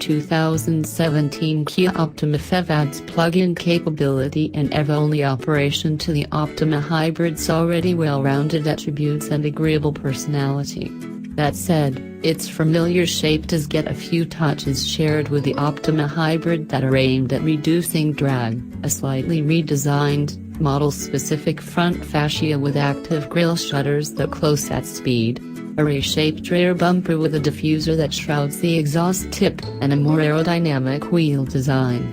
2017 Kia Optima PHEV adds plug-in capability and EV-only operation to the Optima hybrid's already well-rounded attributes and agreeable personality. That said, its familiar shape does get a few touches shared with the Optima hybrid that are aimed at reducing drag: a slightly redesigned, model-specific front fascia with active grille shutters that close at speed, a ray-shaped rear bumper with a diffuser that shrouds the exhaust tip, and a more aerodynamic wheel design.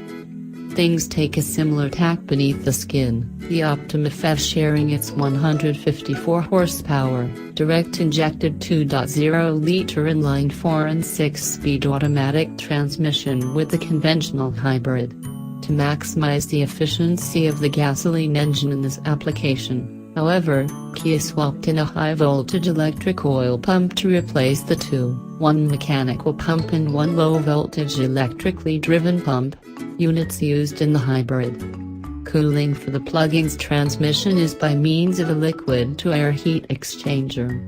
Things take a similar tack beneath the skin, the Optima PHEV sharing its 154 horsepower, direct-injected 2.0-liter inline 4 and 6-speed automatic transmission with the conventional hybrid. To maximize the efficiency of the gasoline engine in this application, however, Kia swapped in a high-voltage electric oil pump to replace the two, one mechanical pump and one low-voltage electrically driven pump, units used in the hybrid. Cooling for the plug-in's transmission is by means of a liquid-to-air heat exchanger.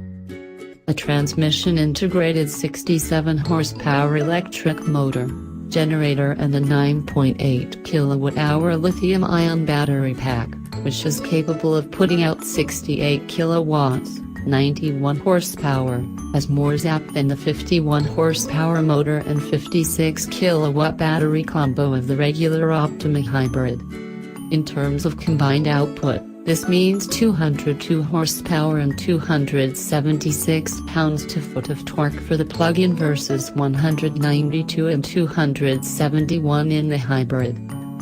A transmission-integrated 67-horsepower electric motor, generator and a 9.8 kilowatt-hour lithium-ion battery pack, which is capable of putting out 68 kilowatts, 91 horsepower, has more zap than the 51 horsepower motor and 56 kilowatt battery combo of the regular Optima hybrid. In terms of combined output, this means 202 horsepower and 276 pounds-to-foot of torque for the plug-in versus 192 and 271 in the hybrid.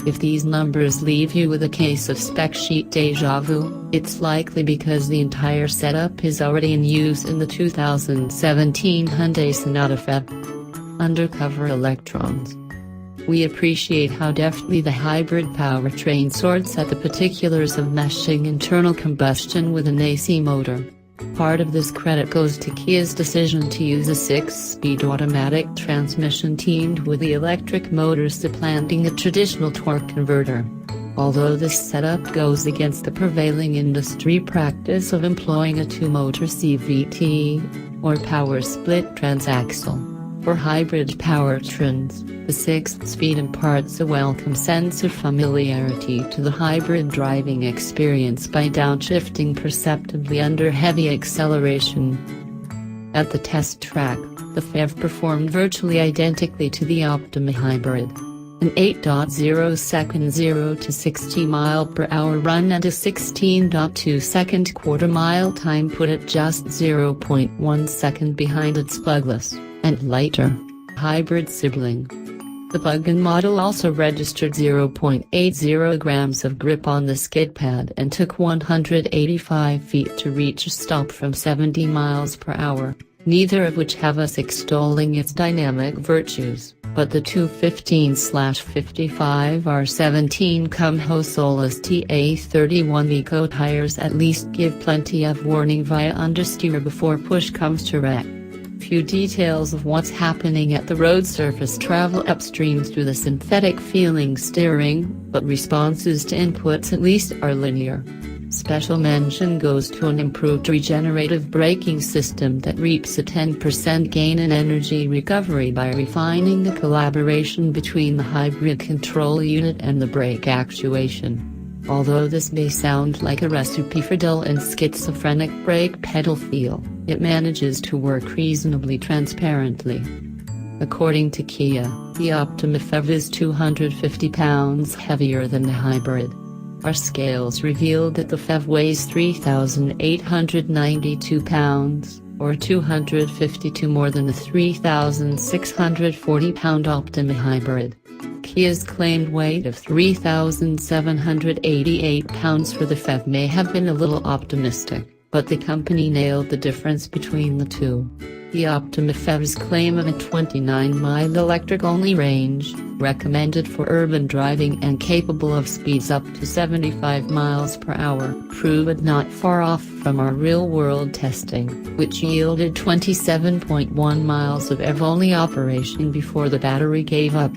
If these numbers leave you with a case of spec sheet déjà vu, it's likely because the entire setup is already in use in the 2017 Hyundai Sonata PHEV. Undercover electrons. We appreciate how deftly the hybrid powertrain sorts at the particulars of meshing internal combustion with an AC motor. Part of this credit goes to Kia's decision to use a 6-speed automatic transmission teamed with the electric motor, supplanting a traditional torque converter. Although this setup goes against the prevailing industry practice of employing a two-motor CVT, or power split transaxle, for hybrid powertrains, the 6th speed imparts a welcome sense of familiarity to the hybrid driving experience by downshifting perceptibly under heavy acceleration. At the test track, the PHEV performed virtually identically to the Optima hybrid. An 8.0 second 0 to 60 mph run and a 16.2 second quarter-mile time put it just 0.1 second behind its plugless, and lighter, hybrid sibling. The plug-in model also registered 0.80 grams of grip on the skidpad and took 185 feet to reach a stop from 70 mph, neither of which have us extolling its dynamic virtues, but the 215/55 R17 Kumho Solus TA31 Eco tires at least give plenty of warning via understeer before push comes to wreck. Few details of what's happening at the road surface travel upstream through the synthetic-feeling steering, but responses to inputs at least are linear. Special mention goes to an improved regenerative braking system that reaps a 10% gain in energy recovery by refining the collaboration between the hybrid control unit and the brake actuation. Although this may sound like a recipe for dull and schizophrenic brake pedal feel, it manages to work reasonably transparently. According to Kia, the Optima PHEV is 250 pounds heavier than the hybrid. Our scales revealed that the PHEV weighs 3,892 pounds, or 252 more than the 3,640-pound Optima hybrid. Kia's claimed weight of 3,788 pounds for the PHEV may have been a little optimistic, but the company nailed the difference between the two. The Optima PHEV's claim of a 29-mile electric-only range, recommended for urban driving and capable of speeds up to 75 miles per hour, proved not far off from our real-world testing, which yielded 27.1 miles of EV-only operation before the battery gave up.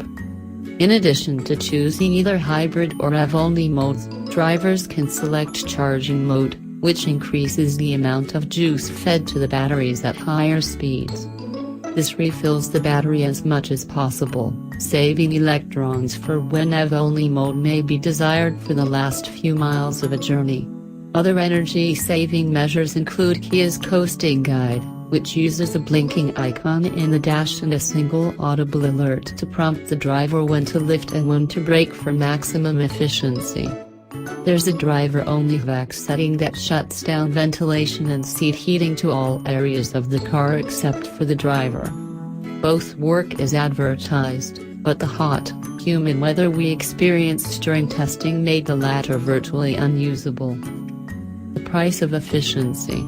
In addition to choosing either hybrid or EV-only modes, drivers can select charging mode, which increases the amount of juice fed to the batteries at higher speeds. This refills the battery as much as possible, saving electrons for when EV-only mode may be desired for the last few miles of a journey. Other energy-saving measures include Kia's coasting guide, which uses a blinking icon in the dash and a single audible alert to prompt the driver when to lift and when to brake for maximum efficiency. There's a driver-only VAC setting that shuts down ventilation and seat heating to all areas of the car except for the driver. Both work as advertised, but the hot, humid weather we experienced during testing made the latter virtually unusable. The price of efficiency.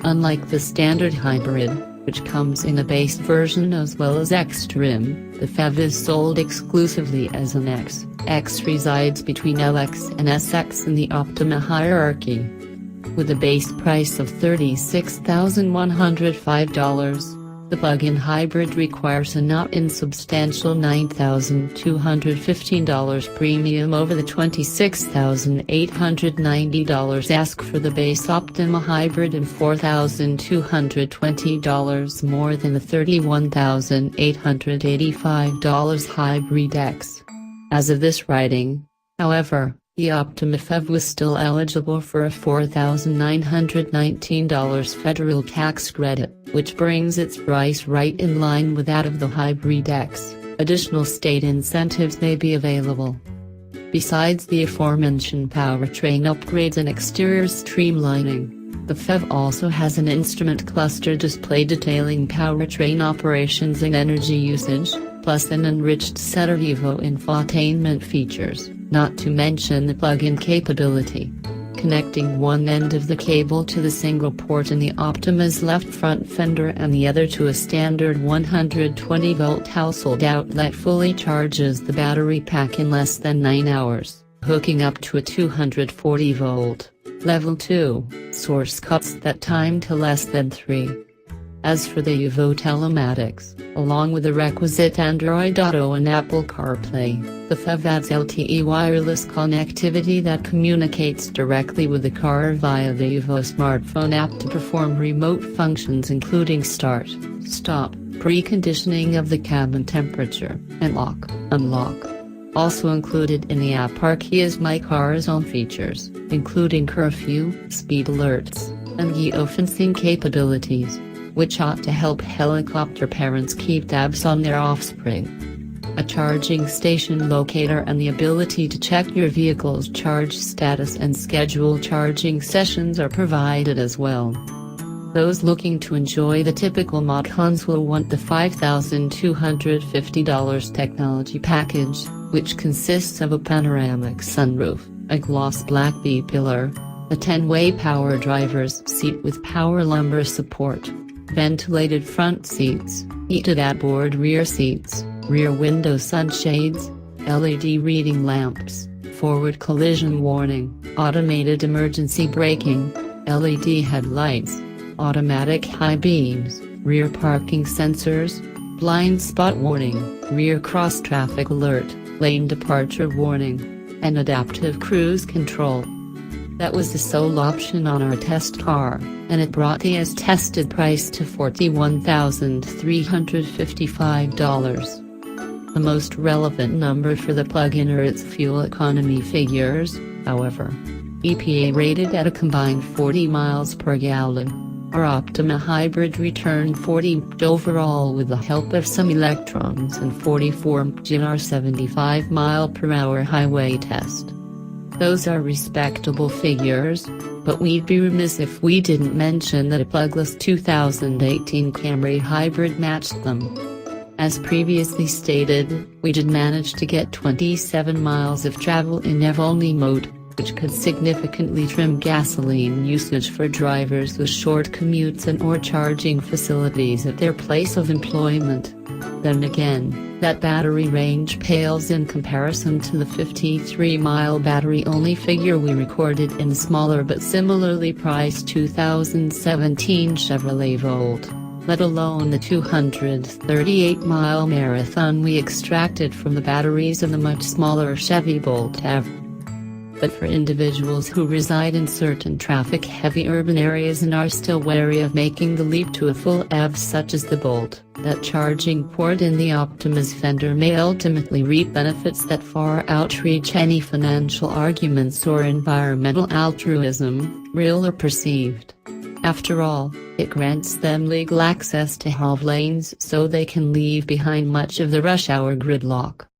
Unlike the standard hybrid, which comes in a base version as well as extrim, the PHEV is sold exclusively as an X. X resides between LX and SX in the Optima hierarchy. With a base price of $36,105, the plug-in hybrid requires a not insubstantial $9,215 premium over the $26,890 ask for the base Optima hybrid and $4,220 more than the $31,885 hybrid X. As of this writing, however, the Optima PHEV was still eligible for a $4,919 federal tax credit, which brings its price right in line with that of the Hybrid X. Additional state incentives may be available. Besides the aforementioned powertrain upgrades and exterior streamlining, the PHEV also has an instrument cluster display detailing powertrain operations and energy usage, plus an enriched set of Evo infotainment features, not to mention the plug-in capability. Connecting one end of the cable to the single port in the Optima's left front fender and the other to a standard 120-volt household outlet fully charges the battery pack in less than 9 hours, hooking up to a 240-volt, Level 2, source cuts that time to less than 3. As for the Evo telematics, along with the requisite Android Auto and Apple CarPlay, the PHEV adds LTE wireless connectivity that communicates directly with the car via the Evo smartphone app to perform remote functions including start, stop, preconditioning of the cabin temperature, and lock, unlock. Also included in the app are Kia's My Car's own features, including curfew, speed alerts, and geofencing capabilities, which ought to help helicopter parents keep tabs on their offspring. A charging station locator and the ability to check your vehicle's charge status and schedule charging sessions are provided as well. Those looking to enjoy the typical mod cons will want the $5,250 technology package, which consists of a panoramic sunroof, a gloss black B-pillar, a 10-way power driver's seat with power lumbar support, ventilated front seats, heated outboard rear seats, rear window sunshades, LED reading lamps, forward collision warning, automated emergency braking, LED headlights, automatic high beams, rear parking sensors, blind spot warning, rear cross traffic alert, lane departure warning, and adaptive cruise control. That was the sole option on our test car, and it brought the as-tested price to $41,355. The most relevant number for the plug-in are its fuel economy figures, however. EPA rated at a combined 40 miles per gallon. Our Optima hybrid returned 40 overall with the help of some electrons and 44 in our 75 mile/hour highway test. Those are respectable figures, but we'd be remiss if we didn't mention that a plugless 2018 Camry hybrid matched them. As previously stated, we did manage to get 27 miles of travel in EV-only mode, which could significantly trim gasoline usage for drivers with short commutes and or charging facilities at their place of employment. Then again, that battery range pales in comparison to the 53-mile battery-only figure we recorded in the smaller but similarly priced 2017 Chevrolet Volt, let alone the 238-mile marathon we extracted from the batteries of the much smaller Chevy Bolt EV. But for individuals who reside in certain traffic-heavy urban areas and are still wary of making the leap to a full EV such as the Bolt, that charging port in the Optima's fender may ultimately reap benefits that far outreach any financial arguments or environmental altruism, real or perceived. After all, it grants them legal access to HOV lanes so they can leave behind much of the rush hour gridlock.